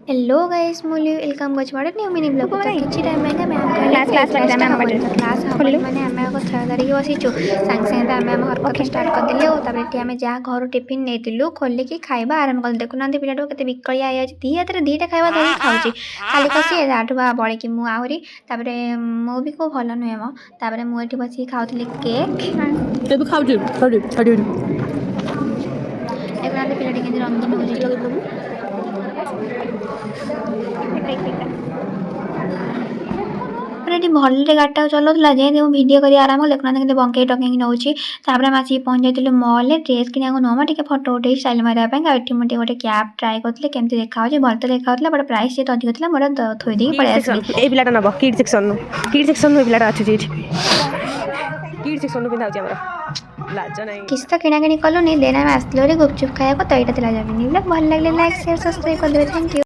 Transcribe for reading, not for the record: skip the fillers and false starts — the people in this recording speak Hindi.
हेलो गाइस मुली वेलकम गछ मारे नहीं मिनी ब्लॉग तो किछि टाइम में मैं क्लास क्लास हबनी माने हमें को छा धरिक बसिचु संग संग हमें हम हरकत स्टार्ट कर दिले तापर टी हमें जा घर टिफिन नेतिलु खोल के खाइबा आरंभ कर देखु नांती पिलाटो केते बिकलिया आइ अछि दी हाथ रे दीटा खाइबा धरि खाउची खाली कसी आठबा बळे कि मु आहुरी तापर मो भी को भलो नहे म तापर मु एठी बसी खाउतली केक ते भी खाउची छोड़ी छोड़ी देखु नांती पिलाटी केंदी रंगीन होजी ये भले गाड़ी चलाऊला जे वीडियो कर आराम देखना के बंकई टंकई नौ हम आसिक पहुंच जाइए मॉल ड्रेस कि नुह टे फटो उठे स्टाइल मारे मुझे गोटे कैप ट्राए करते केमती देखा भल तो देखा बट प्राइस जी अधिक था मोटा थोड़ी पलि ए पिलाटा नब किड सेक्शन नु पिलाटा अछि किड सेक्शन नु पिंधा हमर लाज नै किस तो किना किणी कलुनी देना में आसलो रे गुपचुप खाया को तो यहाँ जमीन भल लगे लाइक शेयर सब्सक्राइब कर दे थैंक यू।